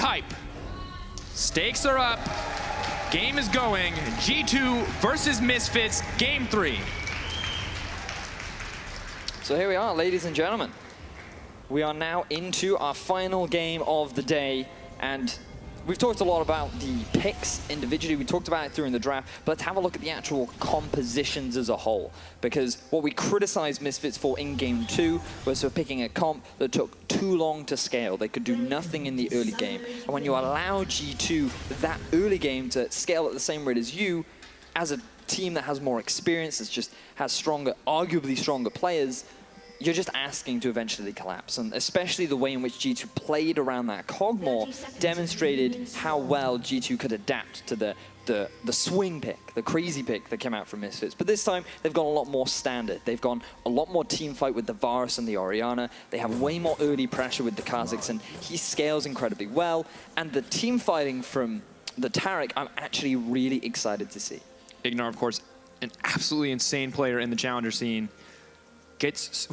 hype. Stakes are up. Game is going. G2 versus Misfits, Game 3. So here we are, ladies and gentlemen. We are now into our final game of the day, and we've talked a lot about the picks individually. We talked about it during the draft, but let's have a look at the actual compositions as a whole. Because what we criticized Misfits for in Game 2 was for picking a comp that took too long to scale. They could do nothing in the early game. And when you allow G2 that early game to scale at the same rate as you, as a team that has more experience, that just has stronger, arguably stronger players, you're just asking to eventually collapse. And especially the way in which G2 played around that Cogmore demonstrated how well G2 could adapt to the swing pick, the crazy pick that came out from Misfits. But this time, they've gone a lot more standard. They've gone a lot more team fight with the Varus and the Orianna. They have way more early pressure with the Kha'Zix, and he scales incredibly well. And the team fighting from the Taric, I'm actually really excited to see. IgNar, of course, an absolutely insane player in the challenger scene.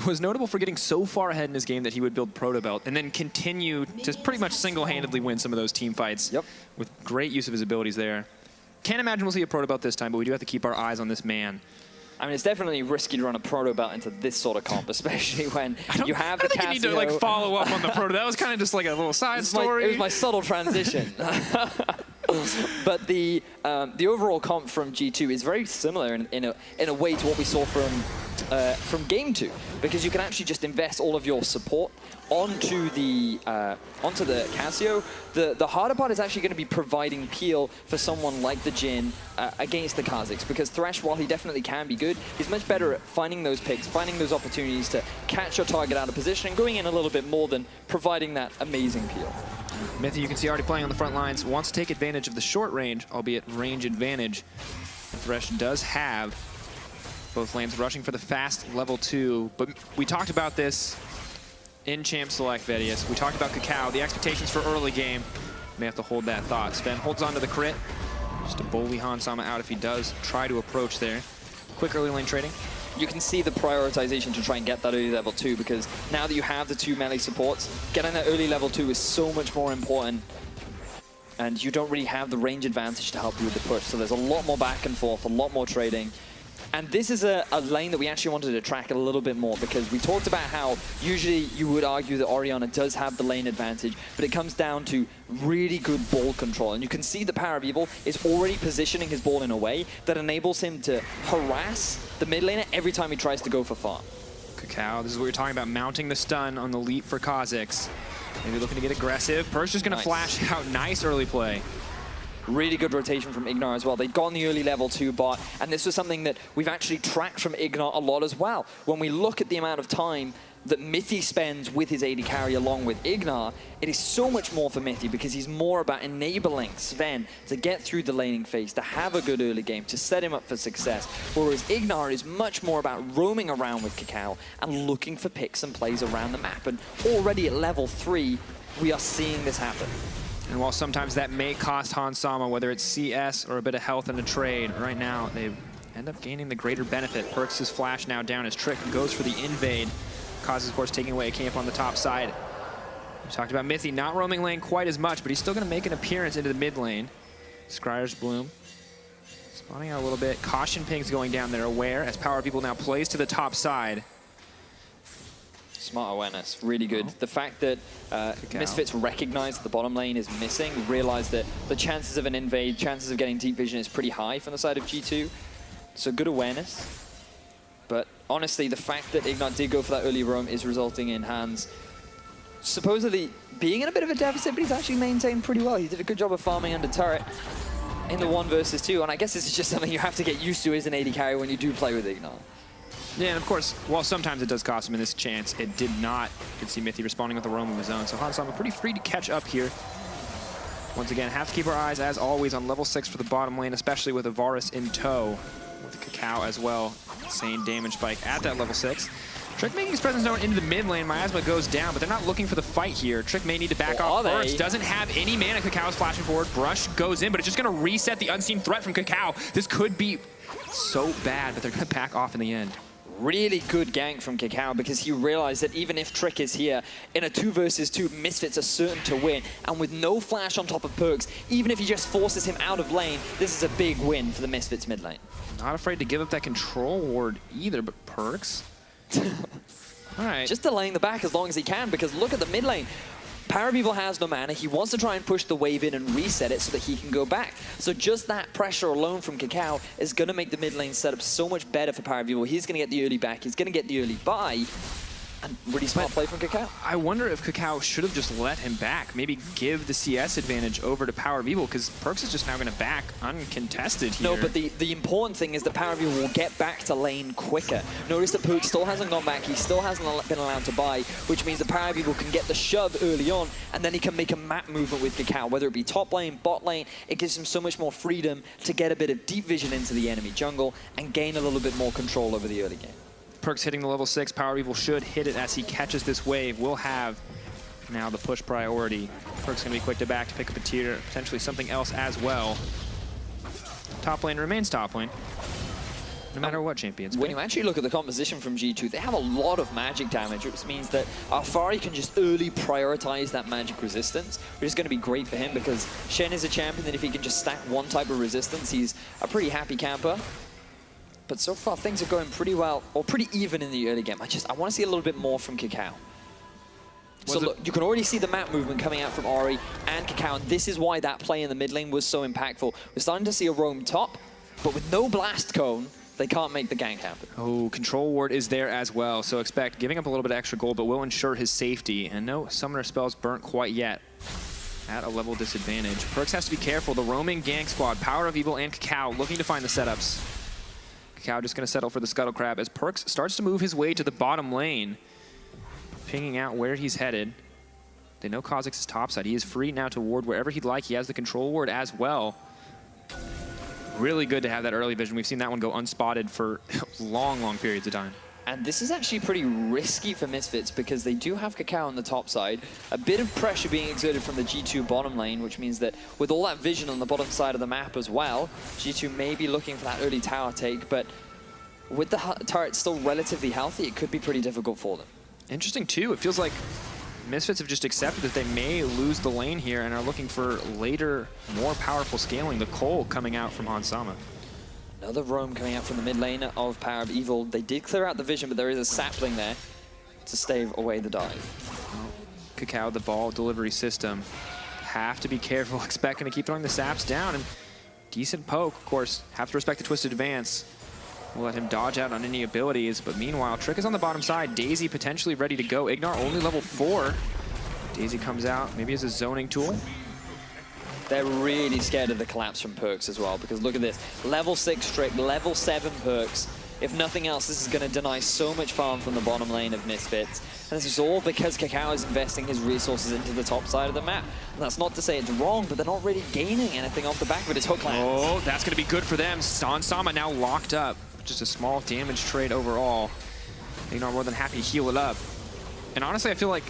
Was notable for getting so far ahead in his game that he would build Proto Belt and then continue to pretty much single-handedly win some of those team fights. Yep. With great use of his abilities there. Can't imagine we'll see a Proto Belt this time, but we do have to keep our eyes on this man. I mean, it's definitely risky to run a Proto Belt into this sort of comp, especially when you have the Cassio. I think you need to like follow up on the Proto. That was kind of just like a little side story. It was my subtle transition. But the overall comp from G2 is very similar in a way to what we saw from Game 2, because you can actually just invest all of your support onto the Cassio. The harder part is actually going to be providing peel for someone like the Jhin against the Kha'Zix, because Thresh, while he definitely can be good, he's much better at finding those picks, finding those opportunities to catch your target out of position and going in a little bit more than providing that amazing peel. Mithy, you can see already playing on the front lines, wants to take advantage of the short range, albeit range advantage. Thresh does have both lanes rushing for the fast level 2, but we talked about this in Champ Select, Vedius. We talked about KaKAO, the expectations for early game. May have to hold that thought. Zven holds on to the crit. Just to bully Hansama out if he does try to approach there. Quick early lane trading. You can see the prioritization to try and get that early level 2, because now that you have the 2 melee supports, getting that early level 2 is so much more important. And you don't really have the range advantage to help you with the push. So there's a lot more back and forth, a lot more trading. And this is a lane that we actually wanted to track a little bit more, because we talked about how usually you would argue that Orianna does have the lane advantage, but it comes down to really good ball control. And you can see the PowerOfEvil is already positioning his ball in a way that enables him to harass the mid laner every time he tries to go for farm. KaKAO, this is what you're talking about, mounting the stun on the leap for Kha'Zix. Maybe looking to get aggressive. PerkZ just going to flash out. Nice early play. Really good rotation from IgNar as well. They'd gone the early level 2 bot, and this was something that we've actually tracked from IgNar a lot as well. When we look at the amount of time that Mithy spends with his AD carry along with IgNar, it is so much more for Mithy, because he's more about enabling Zven to get through the laning phase, to have a good early game, to set him up for success. Whereas IgNar is much more about roaming around with KaKAO and looking for picks and plays around the map. And already at level 3, we are seeing this happen. And while sometimes that may cost Hansama, whether it's CS or a bit of health in a trade, right now they end up gaining the greater benefit. PerkZ's flash now down. His trick goes for the invade. Causes, of course, taking away a camp on the top side. We talked about Mithy not roaming lane quite as much, but he's still going to make an appearance into the mid lane. Scryer's Bloom spawning out a little bit. Caution pings going down there, aware, as PowerOfEvil now plays to the top side. Smart awareness, really good. The fact that Misfits recognize that the bottom lane is missing, realize that the chances of an invade, chances of getting deep vision is pretty high from the side of G2. So good awareness. But honestly, the fact that IgNar did go for that early roam is resulting in Hans supposedly being in a bit of a deficit, but he's actually maintained pretty well. He did a good job of farming under turret in the 1 versus 2, and I guess this is just something you have to get used to as an AD carry when you do play with IgNar. Yeah, and of course, while sometimes it does cost him in this chance, it did not. You can see Mithy responding with the roam of his own. So Hansama pretty free to catch up here. Once again, have to keep our eyes, as always, on level 6 for the bottom lane, especially with a Varus in tow. With KaKAO as well. Insane damage spike at that level 6. Trick making his presence known into the mid lane. Miasma goes down, but they're not looking for the fight here. Trick may need to back off first. Doesn't have any mana. KaKAO's flashing forward. Brush goes in, but it's just going to reset the unseen threat from KaKAO. This could be so bad, but they're going to back off in the end. Really good gank from KaKAO because he realized that even if Trick is here, in a 2 versus 2, Misfits are certain to win. And with no flash on top of PerkZ, even if he just forces him out of lane, this is a big win for the Misfits mid lane. Not afraid to give up that control ward either, but PerkZ. All right. Just delaying the back as long as he can, because look at the mid lane. PowerOfEvil has no mana. He wants to try and push the wave in and reset it so that he can go back. So just that pressure alone from KaKAO is going to make the mid lane setup so much better for PowerOfEvil. He's going to get the early back. He's going to get the early buy. And really smart play from KaKAO. I wonder if KaKAO should have just let him back. Maybe give the CS advantage over to PowerOfEvil, because PerkZ is just now going to back uncontested here. No, but the important thing is that PowerOfEvil will get back to lane quicker. Notice that PerkZ still hasn't gone back. He still hasn't been allowed to buy, which means that PowerOfEvil can get the shove early on, and then he can make a map movement with KaKAO, whether it be top lane, bot lane. It gives him so much more freedom to get a bit of deep vision into the enemy jungle and gain a little bit more control over the early game. PerkZ hitting the level 6. PowerOfEvil should hit it as he catches this wave. We'll have now the push priority. PerkZ going to be quick to back to pick up a tier, potentially something else as well. Top lane remains top lane, no matter what champions. When you actually look at the composition from G2, they have a lot of magic damage, which means that Alphari can just early prioritize that magic resistance, which is going to be great for him because Shen is a champion that if he can just stack one type of resistance, he's a pretty happy camper. But so far, things are going pretty well, or pretty even in the early game. I want to see a little bit more from KaKAO. So look, you can already see the map movement coming out from Ori and KaKAO, and this is why that play in the mid lane was so impactful. We're starting to see a roam top, but with no blast cone, they can't make the gank happen. Oh, control ward is there as well, so expect giving up a little bit of extra gold, but will ensure his safety. And no summoner spells burnt quite yet. At a level disadvantage. PerkZ has to be careful. The roaming gank squad, PowerOfEvil and KaKAO looking to find the setups. KaKAO just going to settle for the Scuttle Crab as PerkZ starts to move his way to the bottom lane, pinging out where he's headed. They know Kha'Zix is topside. He is free now to ward wherever he'd like. He has the control ward as well. Really good to have that early vision. We've seen that one go unspotted for long, long periods of time. And this is actually pretty risky for Misfits because they do have KaKAO on the top side. A bit of pressure being exerted from the G2 bottom lane, which means that with all that vision on the bottom side of the map as well, G2 may be looking for that early tower take, but with the turret still relatively healthy, it could be pretty difficult for them. Interesting too, it feels like Misfits have just accepted that they may lose the lane here and are looking for later, more powerful scaling. The Cole coming out from Hansama. Another roam coming out from the mid lane of PowerOfEvil. They did clear out the vision, but there is a sapling there to stave away the dive. KaKAO, the ball delivery system. Have to be careful, expecting to keep throwing the saps down. And decent poke, of course. Have to respect the twisted advance. We'll let him dodge out on any abilities, but meanwhile, Trick is on the bottom side. Daisy potentially ready to go. IgNar only level 4. Daisy comes out, maybe as a zoning tool. They're really scared of the collapse from PerkZ as well, because look at this. Level 6 Trick, level 7 PerkZ. If nothing else, this is going to deny so much farm from the bottom lane of Misfits. And this is all because KaKAO is investing his resources into the top side of the map. And that's not to say it's wrong, but they're not really gaining anything off the back of it. It's hook lands. Oh, that's going to be good for them. Hansama now locked up. Just a small damage trade overall. IgNar more than happy to heal it up. And honestly, I feel like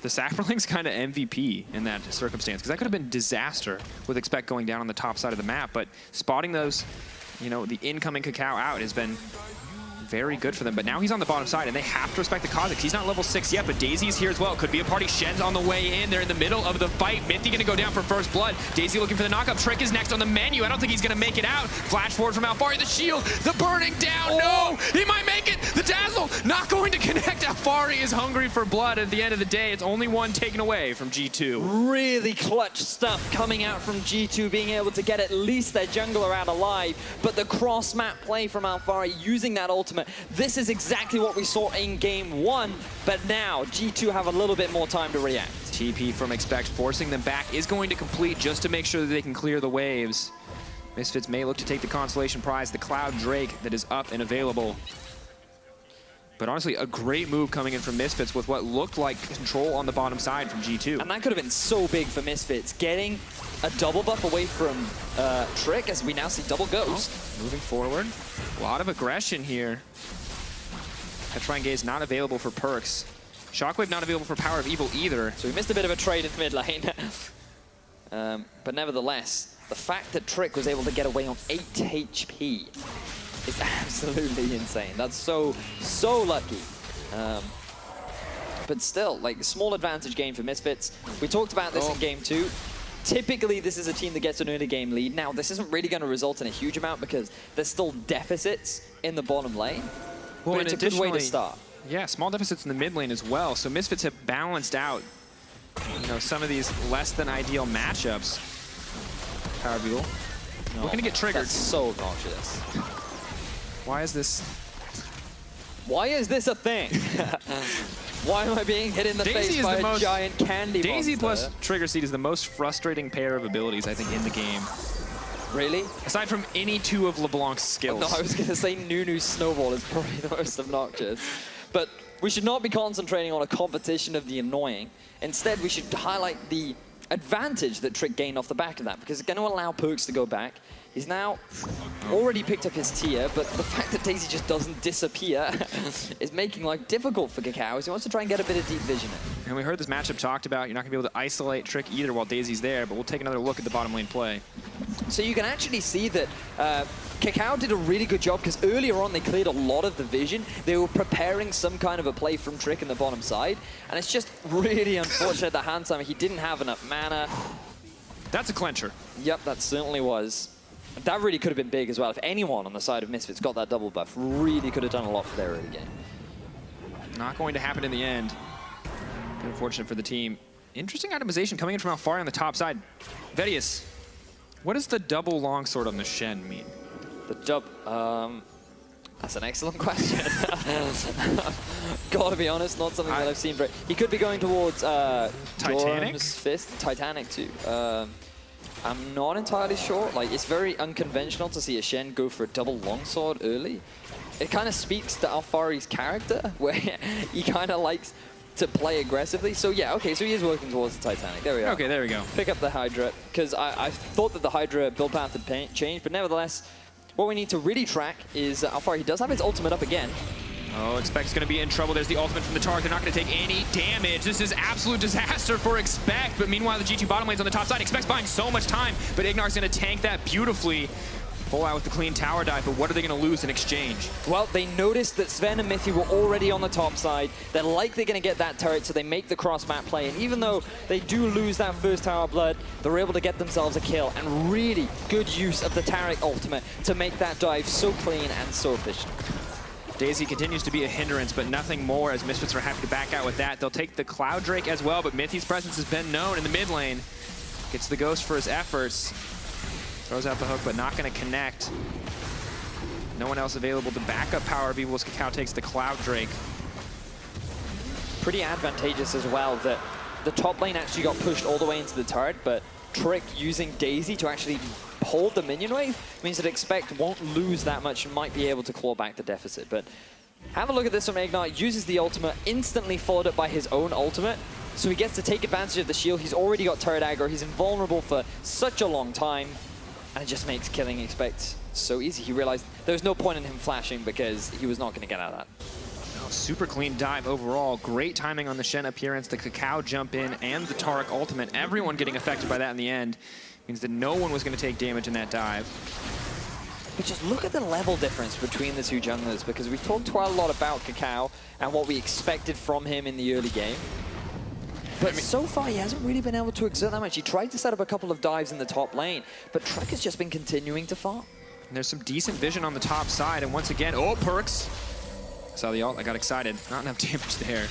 the Saproling's kind of MVP in that circumstance, because that could have been disaster with Expect going down on the top side of the map, but spotting those, you know, the incoming KaKAO out has been very good for them. But now he's on the bottom side, and they have to respect the Kha'Zix. He's not level 6 yet, but Daisy's here as well. Could be a party. Shen's on the way in. They're in the middle of the fight. Mithy going to go down for first blood. Daisy looking for the knockup. Trick is next on the menu. I don't think he's going to make it out. Flash forward from Alphari. The shield. The burning down. No! He might make it! The dazzle not going to connect. Alphari is hungry for blood. At the end of the day, it's only one taken away from G2. Really clutch stuff coming out from G2, being able to get at least their jungler out alive. But the cross-map play from Alphari using that ultimate, this is exactly what we saw in game 1, but now G2 have a little bit more time to react. TP from Expect forcing them back is going to complete just to make sure that they can clear the waves. Misfits may look to take the consolation prize, the Cloud Drake that is up and available. But honestly, a great move coming in from Misfits with what looked like control on the bottom side from G2. And that could have been so big for Misfits, getting a double buff away from Trick, as we now see double ghost. Oh, moving forward, a lot of aggression here. Headshot Gaze not available for PerkZ. Shockwave not available for PowerOfEvil either. So we missed a bit of a trade in mid lane. But nevertheless, the fact that Trick was able to get away on 8 HP is absolutely insane. That's so lucky. But still, like, small advantage game for Misfits. We talked about this in game 2. Typically, this is a team that gets an early game lead. Now, this isn't really going to result in a huge amount because there's still deficits in the bottom lane. Well, but it's a good way to start. Yeah, small deficits in the mid lane as well. So Misfits have balanced out, you know, some of these less than ideal matchups. PowerOfEvil. We're going to get triggered. That's so obnoxious. Why is this? Why is this a thing? Why am I being hit in the face by a giant candy Daisy monster? plus Trigger Seed is the most frustrating pair of abilities, I think, in the game. Really? Aside from any two of LeBlanc's skills. No, I was going to say Nunu's Snowball is probably the most obnoxious. But we should not be concentrating on a competition of the annoying. Instead, we should highlight the advantage that Trick gained off the back of that, because it's going to allow PerkZ to go back. He's now already picked up his tier, but the fact that Daisy just doesn't disappear is making life difficult for KaKAO, as he wants to try and get a bit of deep vision in. And we heard this matchup talked about. You're not going to be able to isolate Trick either while Daisy's there, but we'll take another look at the bottom lane play. So you can actually see that KaKAO did a really good job, because earlier on they cleared a lot of the vision. They were preparing some kind of a play from Trick in the bottom side, and it's just really unfortunate that Hansama, he didn't have enough mana. That's a clincher. Yep, that certainly was. That really could have been big as well. If anyone on the side of Misfits got that double buff, really could have done a lot for their early game. Not going to happen in the end. Unfortunate for the team. Interesting itemization coming in from Alphari on the top side. Vedius, what does the double longsword on the Shen mean? That's an excellent question. Gotta be honest, not something that I've seen. He could be going towards Titanic? Jorm's fist, Titanic too. I'm not entirely sure. Like, it's very unconventional to see a Shen go for a double longsword early. It kind of speaks to Alphari's character, where he kind of likes to play aggressively. So yeah, okay, so he is working towards the Titanic. There we are. Okay, there we go. Pick up the Hydra, because I thought that the Hydra build path had changed, but nevertheless, what we need to really track is Alphari. He does have his ultimate up again. Oh, Expect's going to be in trouble. There's the ultimate from the Taric. They're not going to take any damage. This is absolute disaster for Expect. But meanwhile, the G2 bottom lane's on the top side. Expect's buying so much time, but IgNar's going to tank that beautifully. Pull out with the clean tower dive, but what are they going to lose in exchange? Well, they noticed that Zven and Mithy were already on the top side. They're likely going to get that turret, so they make the cross-map play. And even though they do lose that first tower blood, they're able to get themselves a kill. And really good use of the Taric ultimate to make that dive so clean and so efficient. Daisy continues to be a hindrance, but nothing more, as Misfits are happy to back out with that. They'll take the Cloud Drake as well, but Mithy's presence has been known in the mid lane. Gets the Ghost for his efforts. Throws out the hook, but not going to connect. No one else available to back up PowerOfEvil as KaKAO takes the Cloud Drake. Pretty advantageous as well that the top lane actually got pushed all the way into the turret, but Trick using Daisy to actually hold the minion wave means that Expect won't lose that much and might be able to claw back the deficit. But have a look at this from IgNar. Uses the ultimate, instantly followed up by his own ultimate. So he gets to take advantage of the shield. He's already got turret aggro. He's invulnerable for such a long time. And it just makes killing Expect so easy. He realized there was no point in him flashing because he was not going to get out of that. Oh, super clean dive overall. Great timing on the Shen appearance, the KaKAO jump in, and the Taric ultimate. Everyone getting affected by that in the end. Means that no one was going to take damage in that dive. But just look at the level difference between the two junglers, because we've talked quite a lot about KaKAO and what we expected from him in the early game. But so far, he hasn't really been able to exert that much. He tried to set up a couple of dives in the top lane, but Trick has just been continuing to farm. And there's some decent vision on the top side, and once again, oh, PerkZ. Saw the ult, I got excited. Not enough damage there.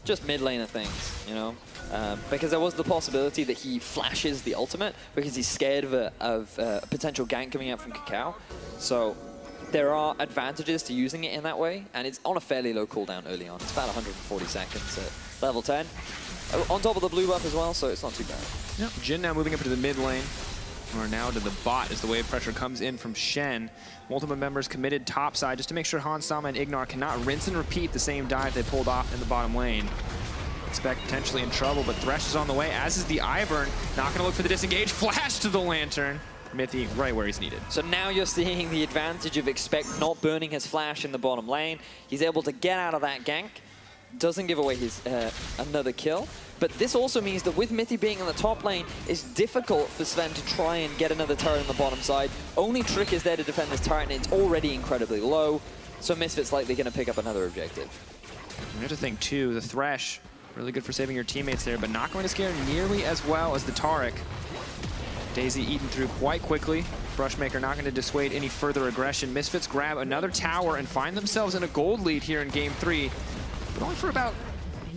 Just mid lane of things, you know? Because there was the possibility that he flashes the ultimate because he's scared of a potential gank coming out from KaKAO. So there are advantages to using it in that way, and it's on a fairly low cooldown early on. It's about 140 seconds at level 10. On top of the blue buff as well, so it's not too bad. Yep. Jhin now moving up to the mid lane, or now to the bot as the wave pressure comes in from Shen. Multiple members committed topside just to make sure Hansama and IgNar cannot rinse and repeat the same dive they pulled off in the bottom lane. Expect potentially in trouble, but Thresh is on the way, as is the Ivern. Not going to look for the disengage. Flash to the Lantern. Mithy right where he's needed. So now you're seeing the advantage of Expect not burning his flash in the bottom lane. He's able to get out of that gank. doesn't give away his another kill. But this also means that with Mithy being in the top lane, it's difficult for Zven to try and get another turret on the bottom side. Only Trick is there to defend this turret, and it's already incredibly low. So Misfits likely going to pick up another objective. You have to think, too, the Thresh, really good for saving your teammates there, but not going to scare nearly as well as the Taric. Daisy eaten through quite quickly. Brushmaker not going to dissuade any further aggression. Misfits grab another tower and find themselves in a gold lead here in Game 3, but only for about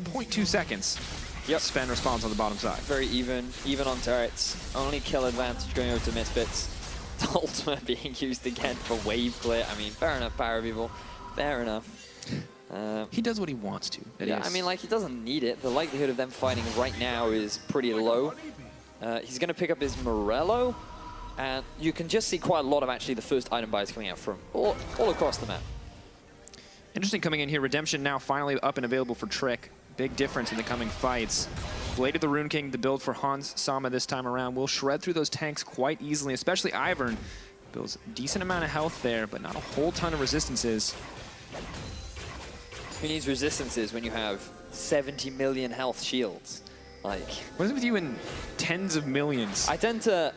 0.2 seconds. Yep. Sven responds on the bottom side. Very even on turrets. Only kill advantage going over to Misfits. The ultimate being used again for wave clear. I mean, fair enough, PowerOfEvil. Fair enough. He does what he wants to. Yeah, I mean, like, he doesn't need it. The likelihood of them fighting right now is pretty low. He's going to pick up his Morello, and you can just see quite a lot of actually the first item buys coming out from all across the map. Interesting coming in here. Redemption now finally up and available for Trick. Big difference in the coming fights. Blade of the Rune King, the build for Hans Sama this time around, will shred through those tanks quite easily, especially Ivern. Builds a decent amount of health there, but not a whole ton of resistances. Who needs resistances when you have 70 million health shields? Like, what is it with you in tens of millions? I tend to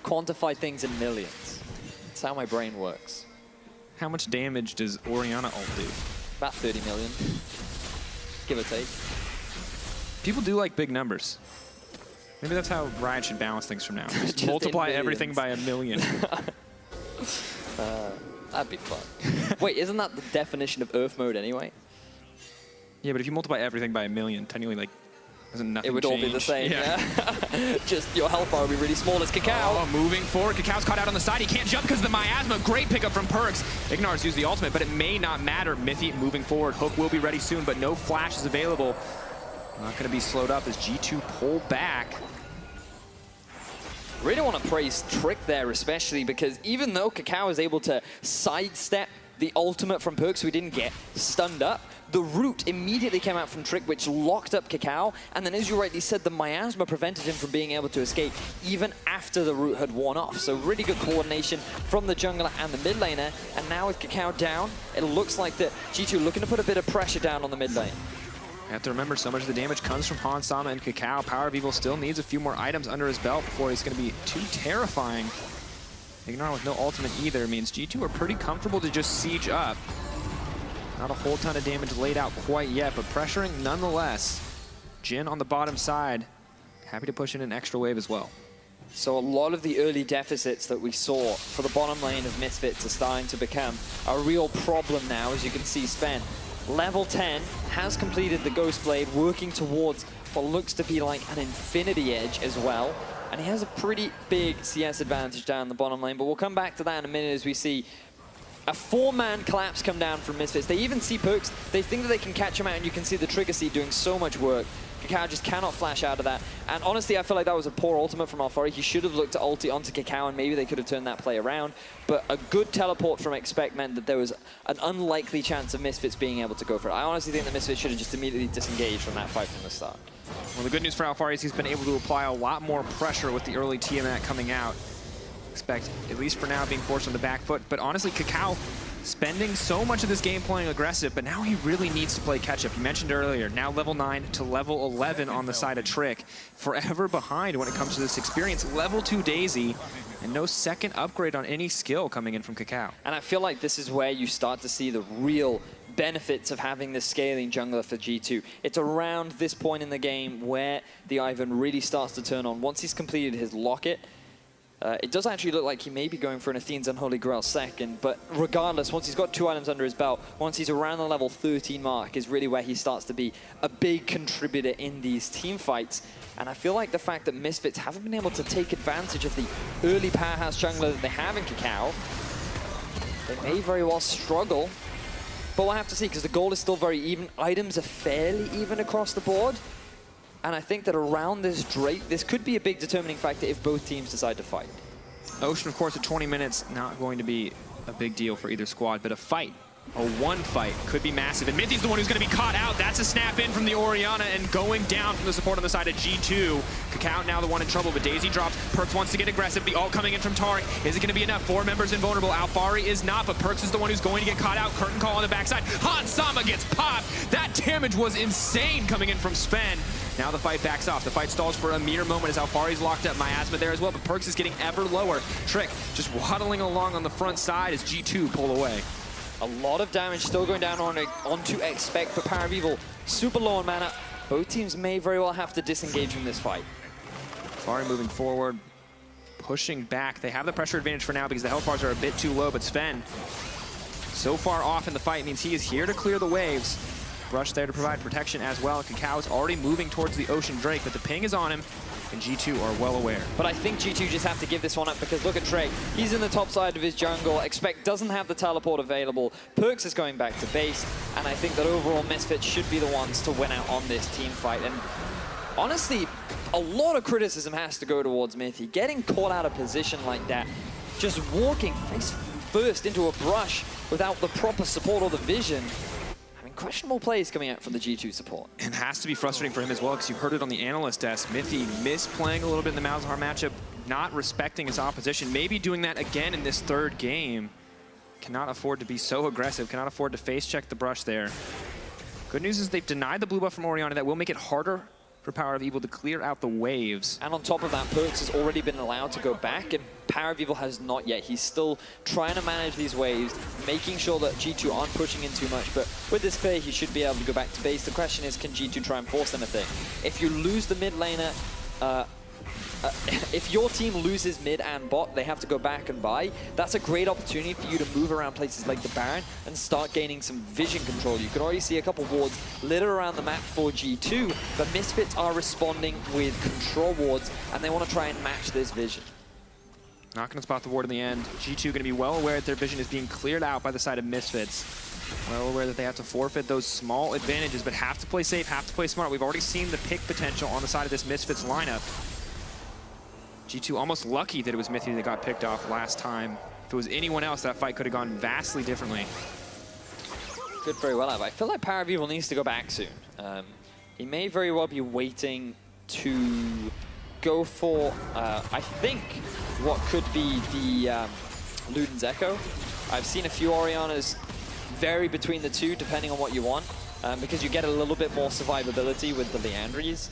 quantify things in millions. That's how my brain works. How much damage does Orianna ult do? About 30 million, give or take. People do like big numbers. Maybe that's how Riot should balance things from now. Just multiply everything by 1,000,000. That'd be fun. Wait, isn't that the definition of Earth mode anyway? Yeah, but if you multiply everything by 1,000,000, technically, like, doesn't nothing It would change. all be the same, yeah. Just your health bar would be really small as KaKAO. Oh, moving forward. KaKAO's caught out on the side. He can't jump because of the miasma. Great pickup from PerkZ. IgNar's used the ultimate, but it may not matter. Mithy moving forward. Hook will be ready soon, but no flash is available. Not going to be slowed up as G2 pull back. Really want to praise Trick there, especially because even though KaKAO is able to sidestep the ultimate from PerkZ, so he didn't get stunned up, the root immediately came out from Trick, which locked up KaKAO, and then as you rightly said, the miasma prevented him from being able to escape even after the root had worn off. So really good coordination from the jungler and the mid laner, and now with KaKAO down, it looks like that G2 looking to put a bit of pressure down on the mid lane. You have to remember, so much of the damage comes from Hans Sama and KaKAO. PowerOfEvil still needs a few more items under his belt before he's going to be too terrifying. IgNar with no ultimate either means G2 are pretty comfortable to just siege up. Not a whole ton of damage laid out quite yet, but pressuring nonetheless. Jhin on the bottom side, happy to push in an extra wave as well. So a lot of the early deficits that we saw for the bottom lane of Misfits are starting to become a real problem now. As you can see, Sven, level 10, has completed the Ghost Blade, working towards what looks to be like an Infinity Edge as well. And he has a pretty big CS advantage down the bottom lane, but we'll come back to that in a minute as we see a 4-man collapse come down from Misfits. They even see PerkZ. They think that they can catch him out, and you can see the Trigger Seed doing so much work. KaKAO just cannot flash out of that. And honestly, I feel like that was a poor ultimate from Alphari. He should have looked to ulti onto KaKAO, and maybe they could have turned that play around. But a good teleport from Expect meant that there was an unlikely chance of Misfits being able to go for it. I honestly think that Misfits should have just immediately disengaged from that fight from the start. Well, the good news for Alphari is he's been able to apply a lot more pressure with the early Tiamat coming out. Expect, at least for now, being forced on the back foot. But honestly, KaKAO spending so much of this game playing aggressive, but now he really needs to play catch-up. You mentioned earlier, now level 9 to level 11 on the side of Trick. Forever behind when it comes to this experience. Level 2 Daisy, and no second upgrade on any skill coming in from KaKAO. And I feel like this is where you start to see the real benefits of having this scaling jungler for G2. It's around this point in the game where the Ivern really starts to turn on. Once he's completed his locket, it does actually look like he may be going for an Athene's Unholy Grail second, but regardless, once he's got 2 items under his belt, once he's around the level 13 mark is really where he starts to be a big contributor in these team fights. And I feel like the fact that Misfits haven't been able to take advantage of the early powerhouse jungler that they have in KaKAO, they may very well struggle. But we'll have to see, because the goal is still very even. Items are fairly even across the board. And I think that around this Drake, this could be a big determining factor if both teams decide to fight. Ocean, of course, at 20 minutes, not going to be a big deal for either squad, but a fight A one fight could be massive, and Mithy's the one who's going to be caught out. That's a snap in from the Orianna, and going down from the support on the side of G2. KaKAO now the one in trouble, but Daisy drops. PerkZ wants to get aggressive. The ult coming in from Taric. Is it going to be enough? 4 members invulnerable. Alphari is not, but PerkZ is the one who's going to get caught out. Curtain call on the backside. Hansama gets popped. That damage was insane coming in from Sven. Now the fight backs off. The fight stalls for a mere moment as Alphari's locked up. Miasma there as well, but PerkZ is getting ever lower. Trick just waddling along on the front side as G2 pull away. A lot of damage still going down onto Expect, but PowerOfEvil super low on mana. Both teams may very well have to disengage from this fight. Alphari moving forward, pushing back. They have the pressure advantage for now because the health bars are a bit too low, but Sven, so far off in the fight, means he is here to clear the waves. Brush there to provide protection as well. KaKAO is already moving towards the Ocean Drake, but the ping is on him, and G2 are well aware. But I think G2 just have to give this one up because look at Drake. He's in the top side of his jungle. Expect doesn't have the teleport available. PerkZ is going back to base, and I think that overall Misfits should be the ones to win out on this team fight. And honestly, a lot of criticism has to go towards Mithy. Getting caught out of position like that, just walking face first into a brush without the proper support or the vision. Questionable plays coming out from the G2 support. And has to be frustrating for him as well, because you heard it on the analyst desk. Mithy misplaying a little bit in the Malzahar matchup, not respecting his opposition, maybe doing that again in this third game. Cannot afford to be so aggressive, cannot afford to face check the brush there. Good news is they've denied the blue buff from Orianna. That will make it harder for PowerOfEvil to clear out the waves. And on top of that, PerkZ has already been allowed to go back, and PowerOfEvil has not yet. He's still trying to manage these waves, making sure that G2 aren't pushing in too much, but with this clear, he should be able to go back to base. The question is, can G2 try and force anything? If you lose the mid laner, if your team loses mid and bot, they have to go back and buy. That's a great opportunity for you to move around places like the Baron and start gaining some vision control. You can already see a couple wards littered around the map for G2, but Misfits are responding with control wards, and they want to try and match this vision. Not going to spot the ward in the end. G2 going to be well aware that their vision is being cleared out by the side of Misfits. Well aware that they have to forfeit those small advantages, but have to play safe, have to play smart. We've already seen the pick potential on the side of this Misfits lineup. G2 almost lucky that it was Mithy that got picked off last time. If it was anyone else, that fight could have gone vastly differently. Could very well have. I feel like PowerOfEvil needs to go back soon. He may very well be waiting to go for, I think, what could be the Luden's Echo. I've seen a few Oriannas vary between the two depending on what you want, because you get a little bit more survivability with the Leandries,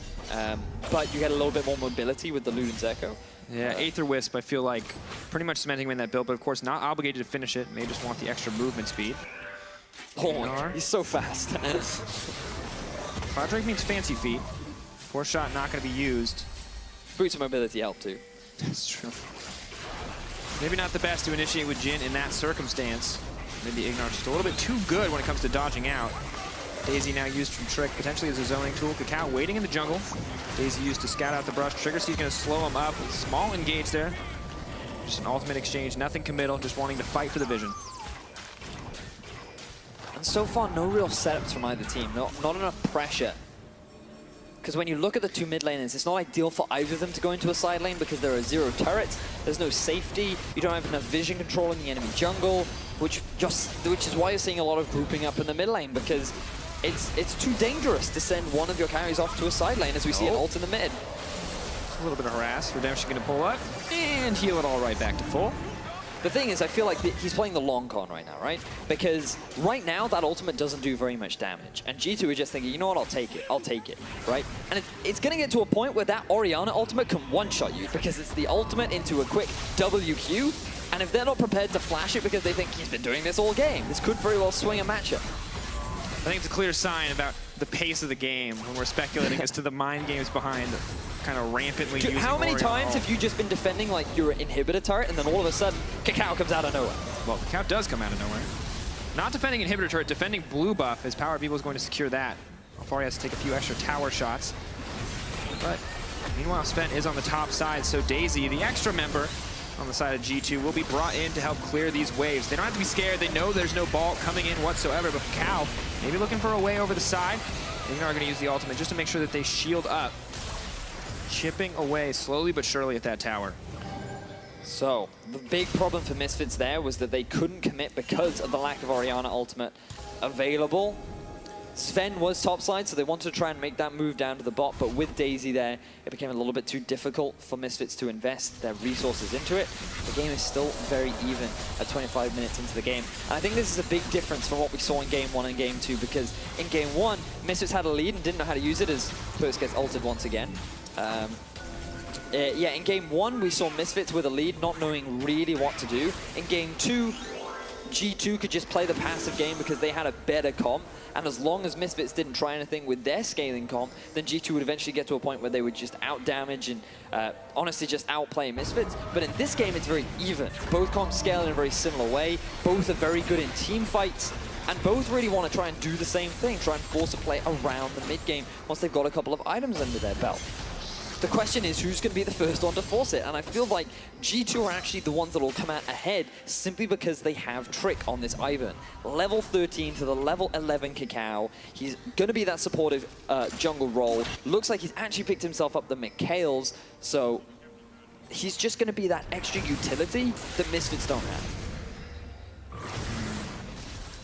but you get a little bit more mobility with the Luden's Echo. Yeah, Aether Wisp, I feel like pretty much cementing him in that build, but of course not obligated to finish it. May just want the extra movement speed. Oh, he's so fast. Drake means fancy feet. Force shot not going to be used. Boots of mobility help too. That's true. Maybe not the best to initiate with Jhin in that circumstance. Maybe IgNar just a little bit too good when it comes to dodging out. Daisy now used from Trick, potentially as a zoning tool. KaKAO waiting in the jungle. Daisy used to scout out the brush. Trigger C's going to slow him up. Small engage there. Just an ultimate exchange, nothing committal, just wanting to fight for the vision. And so far, no real setups from either team. Not enough pressure. Because when you look at the two mid laners, it's not ideal for either of them to go into a side lane because there are 0 turrets, there's no safety, you don't have enough vision control in the enemy jungle, which is why you're seeing a lot of grouping up in the mid lane, because it's too dangerous to send one of your carries off to a side lane, as we see an ult in the mid. A little bit of harass. Redemption going to pull up and heal it all right back to full. The thing is, I feel like he's playing the long con right now, right? Because right now, that ultimate doesn't do very much damage. And G2 is just thinking, you know what, I'll take it, right? And it's going to get to a point where that Orianna ultimate can one-shot you because it's the ultimate into a quick WQ. And if they're not prepared to flash it because they think he's been doing this all game, this could very well swing a matchup. I think it's a clear sign about the pace of the game when we're speculating as to the mind games behind kind of rampantly using How many Orianna times have you just been defending like your inhibitor turret and then all of a sudden KaKAO comes out of nowhere? Well, KaKAO does come out of nowhere. Not defending inhibitor turret, defending blue buff as PowerOfEvil is going to secure that. Alphari has to take a few extra tower shots. But meanwhile, Sven is on the top side, so Daisy, the extra member on the side of G2, will be brought in to help clear these waves. They don't have to be scared. They know there's no ball coming in whatsoever, but KaKAO maybe looking for a way over the side. IgNar are going to use the ultimate just to make sure that they shield up. Chipping away slowly but surely at that tower. So, the big problem for Misfits there was that they couldn't commit because of the lack of Orianna ultimate available. Zven was topside, so they wanted to try and make that move down to the bot, but with Daisy there, it became a little bit too difficult for Misfits to invest their resources into it. The game is still very even at 25 minutes into the game. And I think this is a big difference from what we saw in Game 1 and Game 2, because in Game 1, Misfits had a lead and didn't know how to use it as PerkZ gets ulted once again. Yeah, in Game 1, we saw Misfits with a lead, not knowing really what to do. In Game 2, G2 could just play the passive game because they had a better comp, and as long as Misfits didn't try anything with their scaling comp, then G2 would eventually get to a point where they would just out-damage and honestly just outplay Misfits. But in this game, it's very even. Both comps scale in a very similar way, both are very good in team fights, and both really want to try and do the same thing, try and force a play around the mid-game once they've got a couple of items under their belt. The question is, who's going to be the first one to force it? And I feel like G2 are actually the ones that will come out ahead simply because they have Trick on this Ivern. Level 13 to the level 11 KaKAO. He's going to be that supportive jungle role. Looks like he's actually picked himself up the McHale's, so he's just going to be that extra utility that Misfits don't have.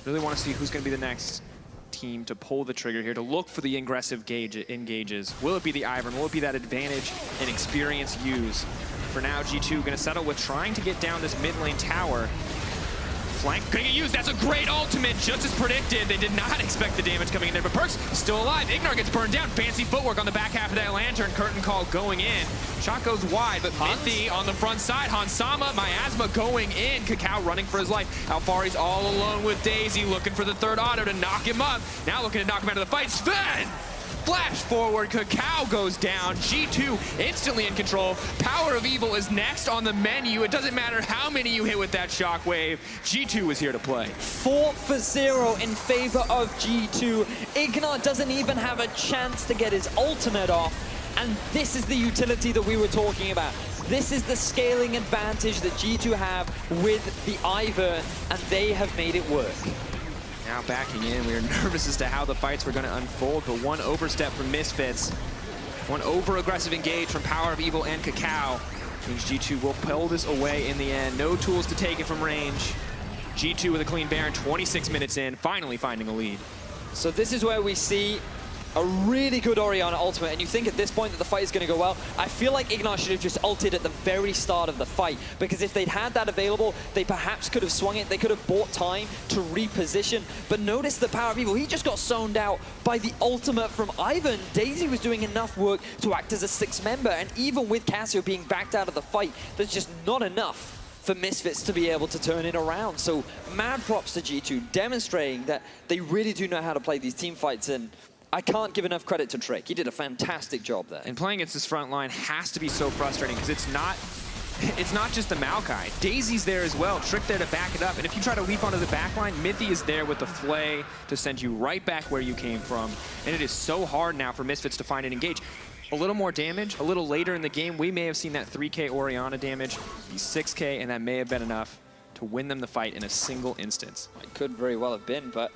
Really want to see who's going to be the next team to pull the trigger here, to look for the aggressive engages. Will it be the Ivern? Will it be that advantage and experience use? For now, G2 going to settle with trying to get down this mid lane tower. Flank gonna get used. That's a great ultimate, just as predicted. They did not expect the damage coming in there, but PerkZ still alive. IgNar gets burned down. Fancy footwork on the back half of that lantern. Curtain call going in. Shot goes wide, but Mithy on the front side. Hansama, Miasma going in. KaKAO running for his life. Alphari's all alone with Daisy, looking for the third auto to knock him up. Now looking to knock him out of the fight. Zven! Flash forward, KaKAO goes down. G2 instantly in control. PowerOfEvil is next on the menu. It doesn't matter how many you hit with that shockwave. G2 is here to play. 4-0 in favor of G2. IgNar doesn't even have a chance to get his ultimate off. And this is the utility that we were talking about. This is the scaling advantage that G2 have with the Ivern, and they have made it work. Now backing in, we were nervous as to how the fights were going to unfold, but one overstep from Misfits, one over-aggressive engage from PowerOfEvil and KaKAO means G2 will pull this away in the end. No tools to take it from range. G2 with a clean Baron, 26 minutes in, finally finding a lead. So this is where we see a really good Orianna ultimate, and you think at this point that the fight is going to go well. I feel like IgNar should have just ulted at the very start of the fight, because if they'd had that available, they perhaps could have swung it, they could have bought time to reposition. But notice the PowerOfEvil, he just got zoned out by the ultimate from Ivern. Daisy was doing enough work to act as a sixth member, and even with Cassio being backed out of the fight, there's just not enough for Misfits to be able to turn it around. So mad props to G2, demonstrating that they really do know how to play these team fights, and I can't give enough credit to Trick. He did a fantastic job there. And playing against this front line has to be so frustrating, because it's not just the Maokai. Daisy's there as well, Trick there to back it up. And if you try to leap onto the back line, Mithy is there with the flay to send you right back where you came from. And it is so hard now for Misfits to find and engage. A little more damage, a little later in the game, we may have seen that 3K Orianna damage, be 6K, and that may have been enough to win them the fight in a single instance. It could very well have been, but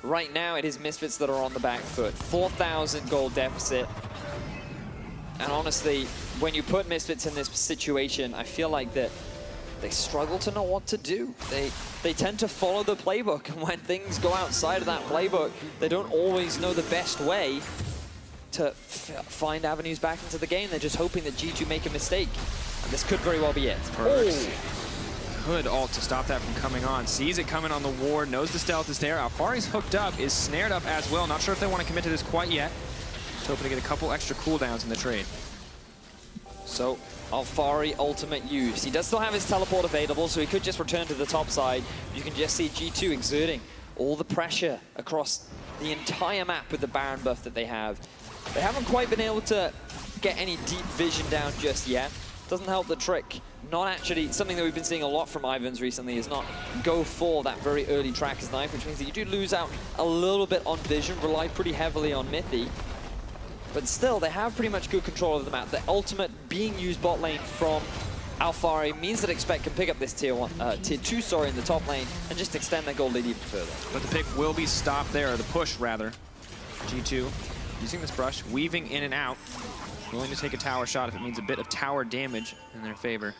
right now it is Misfits that are on the back foot. 4,000 gold deficit. And honestly, when you put Misfits in this situation, I feel like that they struggle to know what to do. They tend to follow the playbook, and when things go outside of that playbook, they don't always know the best way to find avenues back into the game. They're just hoping that G2 make a mistake. And this could very well be it. Good ult to stop that from coming on. Sees it coming on the ward, knows the stealth is there. Alphari's hooked up, is snared up as well. Not sure if they want to commit to this quite yet. Just hoping to get a couple extra cooldowns in the trade. So Alphari ultimate use. He does still have his teleport available, so he could just return to the top side. You can just see G2 exerting all the pressure across the entire map with the Baron buff that they have. They haven't quite been able to get any deep vision down just yet. Doesn't help the Trick. Not actually, something that we've been seeing a lot from Iverns recently is not go for that very early Tracker's Knife, which means that you do lose out a little bit on vision, rely pretty heavily on Mithy. But still, they have pretty much good control of the map. The ultimate being used bot lane from Alphari means that Expect can pick up this tier 2 in the top lane and just extend their gold lead even further. But the pick will be stopped there, or the push rather. G2 using this brush, weaving in and out. Willing to take a tower shot if it means a bit of tower damage in their favor.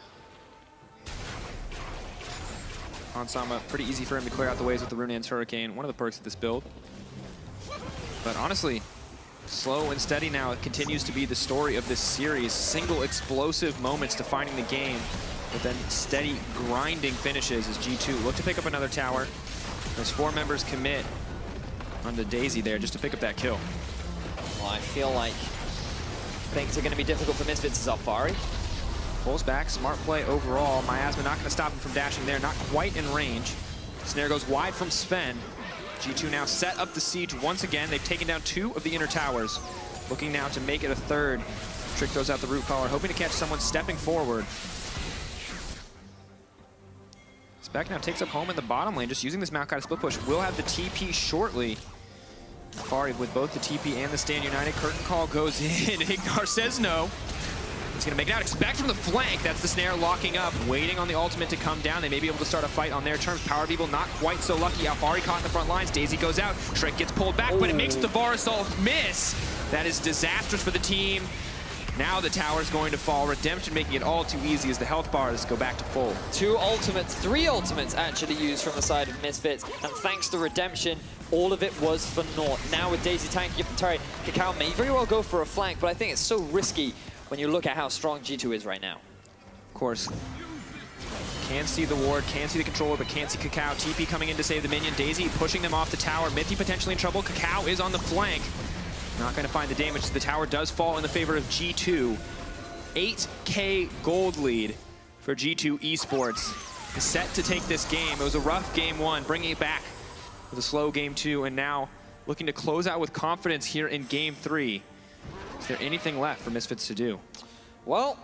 Onsama, pretty easy for him to clear out the waves with the Runaan's Hurricane, one of the perks of this build. But honestly, slow and steady now. It continues to be the story of this series. Single explosive moments defining the game, but then steady grinding finishes as G2 look to pick up another tower. Those 4 members commit onto Daisy there just to pick up that kill. Well, I feel like things are going to be difficult for Misfits as Alphari. Pulls back, smart play overall. Miasma not going to stop him from dashing there, not quite in range. Snare goes wide from Zven. G2 now set up the siege once again. They've taken down 2 of the inner towers. Looking now to make it a 3rd. Trick throws out the root collar, hoping to catch someone stepping forward. Spec now takes up home in the bottom lane, just using this Maokai to split push. Will have the TP shortly. Alphari with both the TP and the stand united. Curtain call goes in. IgNar says no. He's going to make it out. Expect from the flank. That's the Snare locking up, waiting on the ultimate to come down. They may be able to start a fight on their terms. PowerOfEvil not quite so lucky. Alphari caught in the front lines. Daisy goes out. Trick gets pulled back, but it makes the Varus miss. That is disastrous for the team. Now the tower's going to fall. Redemption making it all too easy as the health bars go back to full. 2 ultimates, 3 ultimates actually used from the side of Misfits. And thanks to Redemption, all of it was for naught. Now with Daisy tanking up the turret, KaKAO may very well go for a flank, but I think it's so risky when you look at how strong G2 is right now. Of course. Can't see the ward, can't see the controller, but can't see KaKAO. TP coming in to save the minion. Daisy pushing them off the tower. Mithy potentially in trouble. KaKAO is on the flank. Not going to find the damage. The tower does fall in the favor of G2. 8K gold lead for G2 eSports. Is set to take this game. It was a rough game 1, bringing it back with a slow game 2, and now looking to close out with confidence here in game 3. Is there anything left for Misfits to do? Well,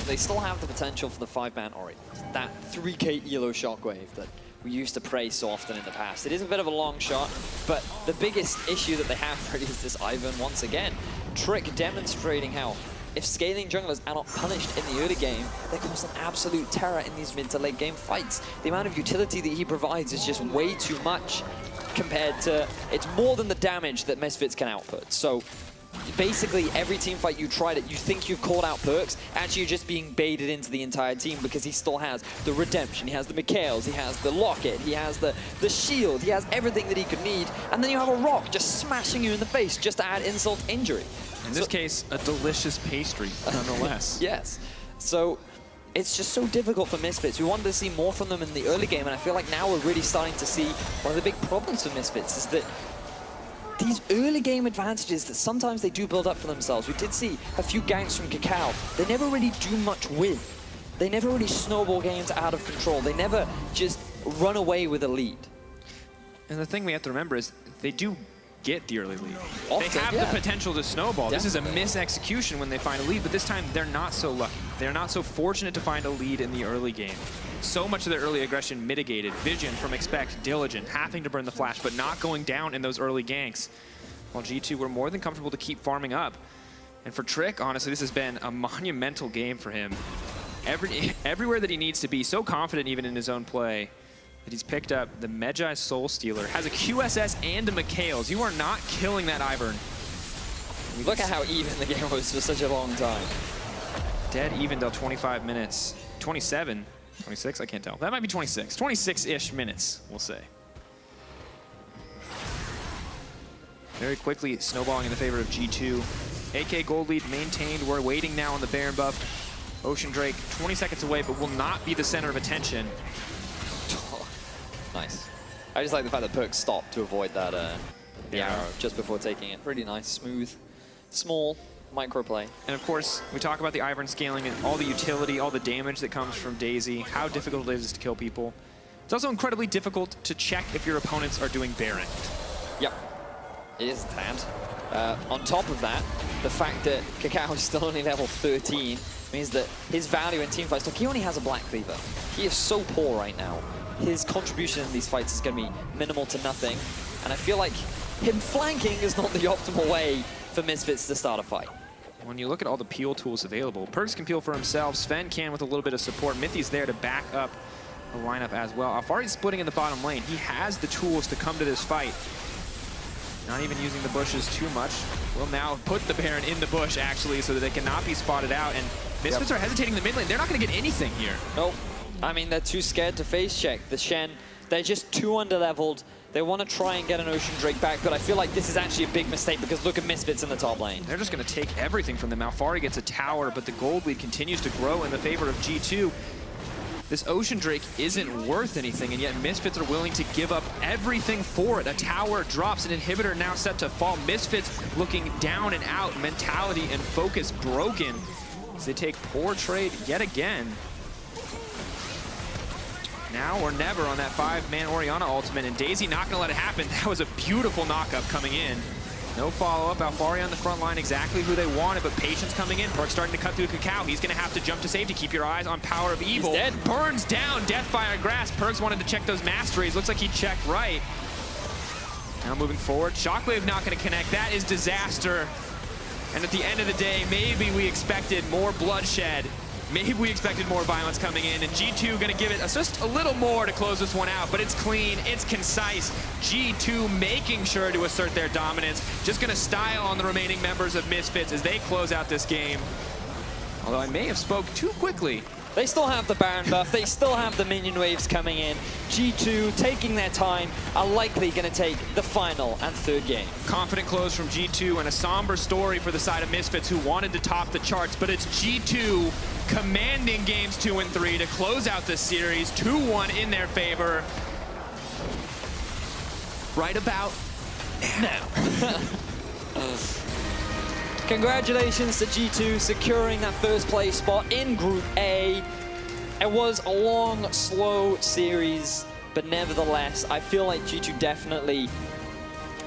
they still have the potential for the 5-man Ori. That 3K ELO shockwave that we used to praise so often in the past. It is a bit of a long shot, but the biggest issue that they have really is this Ivern once again. Trick demonstrating how if scaling junglers are not punished in the early game, they cause an absolute terror in these mid to late game fights. The amount of utility that he provides is just way too much compared to, it's more than the damage that Misfits can output. So basically every team fight you tried it, you think you've called out perks, actually you're just being baited into the entire team because he still has the Redemption, he has the Mikhails, he has the Locket, he has the shield, he has everything that he could need, and then you have a rock just smashing you in the face just to add insult to injury. In this case, a delicious pastry, nonetheless. Yes. So it's just so difficult for Misfits. We wanted to see more from them in the early game, and I feel like now we're really starting to see one of the big problems for Misfits is that these early game advantages that sometimes they do build up for themselves. We did see a few ganks from KaKAO. They never really do much with. They never really snowball games out of control. They never just run away with a lead. And the thing we have to remember is they do get the early lead. Often, they have the potential to snowball. Definitely. This is a mis-execution when they find a lead, but this time they're not so lucky. They're not so fortunate to find a lead in the early game. So much of their early aggression mitigated. Vision from Expect, Diligent, having to burn the flash, but not going down in those early ganks. While G2 were more than comfortable to keep farming up. And for Trick, honestly, this has been a monumental game for him. Everywhere that he needs to be, so confident even in his own play, that he's picked up the Medjai Soul Stealer, has a QSS and a Mikhails. You are not killing that Ivern. Look at how even the game was for such a long time. Dead even till 25 minutes. 27, 26, I can't tell. That might be 26. 26-ish minutes, we'll say. Very quickly snowballing in the favor of G2. AK gold lead maintained. We're waiting now on the Baron buff. Ocean Drake 20 seconds away, but will not be the center of attention. Nice. I just like the fact that PerkZ stopped to avoid that the arrow just before taking it. Really nice, smooth, small, micro play. And of course, we talk about the Ivern scaling and all the utility, all the damage that comes from Daisy, how difficult it is to kill people. It's also incredibly difficult to check if your opponents are doing Baron. Yep, it is a tad. On top of that, the fact that KaKAO is still only level 13 means that his value in teamfights, look, he only has a Black Cleaver. He is so poor right now. His contribution in these fights is going to be minimal to nothing. And I feel like him flanking is not the optimal way for Misfits to start a fight. When you look at all the peel tools available, PerkZ can peel for himself, Zven can with a little bit of support, Mithy's there to back up the lineup as well. Alphari's splitting in the bottom lane. He has the tools to come to this fight. Not even using the bushes too much. Will now put the Baron in the bush, actually, so that they cannot be spotted out. And Misfits are hesitating in the mid lane. They're not going to get anything here. Nope. I mean, they're too scared to face check. The Shen, they're just too underleveled. They want to try and get an Ocean Drake back, but I feel like this is actually a big mistake because look at Misfits in the top lane. They're just going to take everything from them. Alphari gets a tower, but the gold lead continues to grow in the favor of G2. This Ocean Drake isn't worth anything, and yet Misfits are willing to give up everything for it. A tower drops, an inhibitor now set to fall. Misfits looking down and out, mentality and focus broken as they take poor trade yet again. Now or never on that 5-man Orianna ultimate, and Daisy not going to let it happen. That was a beautiful knockup coming in. No follow-up. Alphari on the front line, exactly who they wanted, but Patience coming in. PerkZ starting to cut through KaKAO. He's going to have to jump to safety. Keep your eyes on PowerOfEvil. He's dead. Burns down. Deathfire Grass. PerkZ wanted to check those masteries. Looks like he checked right. Now moving forward. Shockwave not going to connect. That is disaster. And at the end of the day, maybe we expected more bloodshed. Maybe we expected more violence coming in, and G2 going to give it just a little more to close this one out, but it's clean, it's concise. G2 making sure to assert their dominance, just going to style on the remaining members of Misfits as they close out this game. Although I may have spoke too quickly. They still have the Baron buff, they still have the minion waves coming in. G2 taking their time are likely going to take the final and third game. Confident close from G2 and a somber story for the side of Misfits who wanted to top the charts, but it's G2 commanding games 2 and 3 to close out this series, 2-1 in their favor. Right about now. Congratulations to G2 securing that first place spot in Group A. It was a long, slow series, but nevertheless, I feel like G2 definitely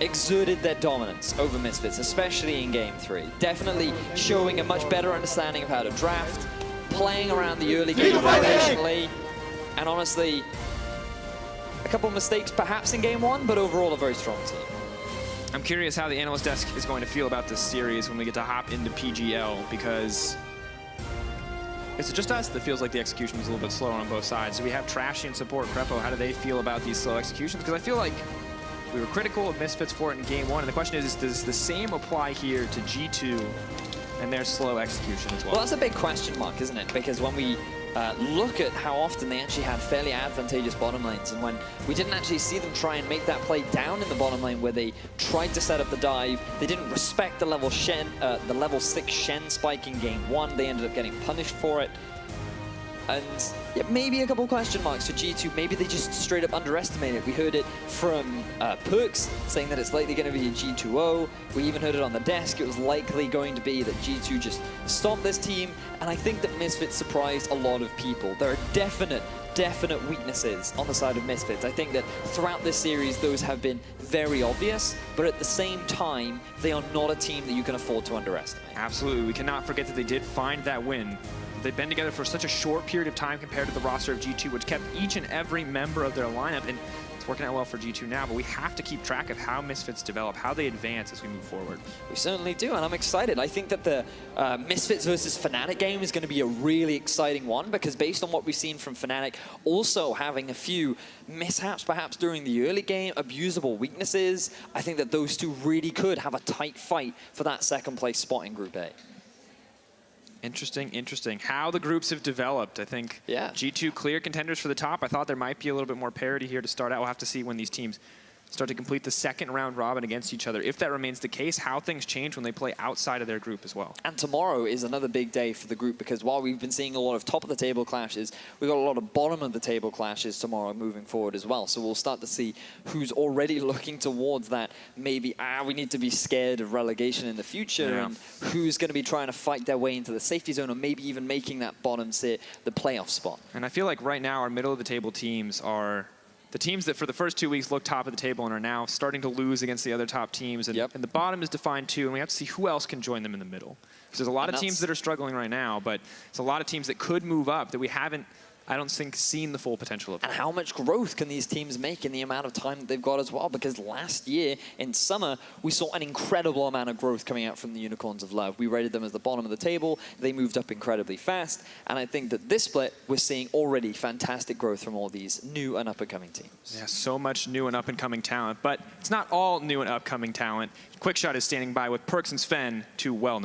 exerted their dominance over Misfits, especially in Game 3. Definitely showing a much better understanding of how to draft, playing around the early game very patiently, and honestly, a couple of mistakes perhaps in Game 1, but overall a very strong team. I'm curious how the analyst desk is going to feel about this series when we get to hop into PGL, because is it just us that feels like the execution was a little bit slower on both sides? Do we have Trashy and support Crepo? How do they feel about these slow executions? Because I feel like we were critical of Misfits for it in Game 1, and the question is does the same apply here to G2 and their slow execution as well? Well, that's a big question mark, isn't it? Because when we look at how often they actually had fairly advantageous bottom lanes, and when we didn't actually see them try and make that play down in the bottom lane where they tried to set up the dive, they didn't respect the level 6 Shen spike in Game 1. They ended up getting punished for it. And yeah, maybe a couple question marks for G2. Maybe they just straight up underestimated it. We heard it from PerkZ saying that it's likely going to be a G2-0. We even heard it on the desk. It was likely going to be that G2 just stomped this team. And I think that Misfits surprised a lot of people. There are definite weaknesses on the side of Misfits. I think that throughout this series, those have been very obvious. But at the same time, they are not a team that you can afford to underestimate. Absolutely. We cannot forget that they did find that win. They've been together for such a short period of time compared to the roster of G2, which kept each and every member of their lineup, and it's working out well for G2 now, but we have to keep track of how Misfits develop, how they advance as we move forward. We certainly do, and I'm excited. I think that the Misfits versus Fnatic game is going to be a really exciting one, because based on what we've seen from Fnatic, also having a few mishaps perhaps during the early game, abusable weaknesses, I think that those two really could have a tight fight for that second place spot in Group A. Interesting. How the groups have developed. I think G2 clear contenders for the top. I thought there might be a little bit more parity here to start out. We'll have to see when these teams start to complete the second round robin against each other. If that remains the case, how things change when they play outside of their group as well. And tomorrow is another big day for the group, because while we've been seeing a lot of top of the table clashes, we've got a lot of bottom of the table clashes tomorrow moving forward as well. So we'll start to see who's already looking towards that maybe, we need to be scared of relegation in the future, and who's going to be trying to fight their way into the safety zone, or maybe even making that bottom sit the playoff spot. And I feel like right now our middle of the table teams are the teams that for the first 2 weeks looked top of the table and are now starting to lose against the other top teams. And, and the bottom is defined too, and we have to see who else can join them in the middle. Because there's a lot of teams that are struggling right now, but it's a lot of teams that could move up that we haven't, I don't think, seen the full potential of. And how much growth can these teams make in the amount of time that they've got as well? Because last year in summer, we saw an incredible amount of growth coming out from the Unicorns of Love. We rated them as the bottom of the table. They moved up incredibly fast. And I think that this split, we're seeing already fantastic growth from all these new and up-and-coming teams. Yeah, so much new and up-and-coming talent. But it's not all new and upcoming talent. Quickshot is standing by with PerkZ and Zven, two well-known.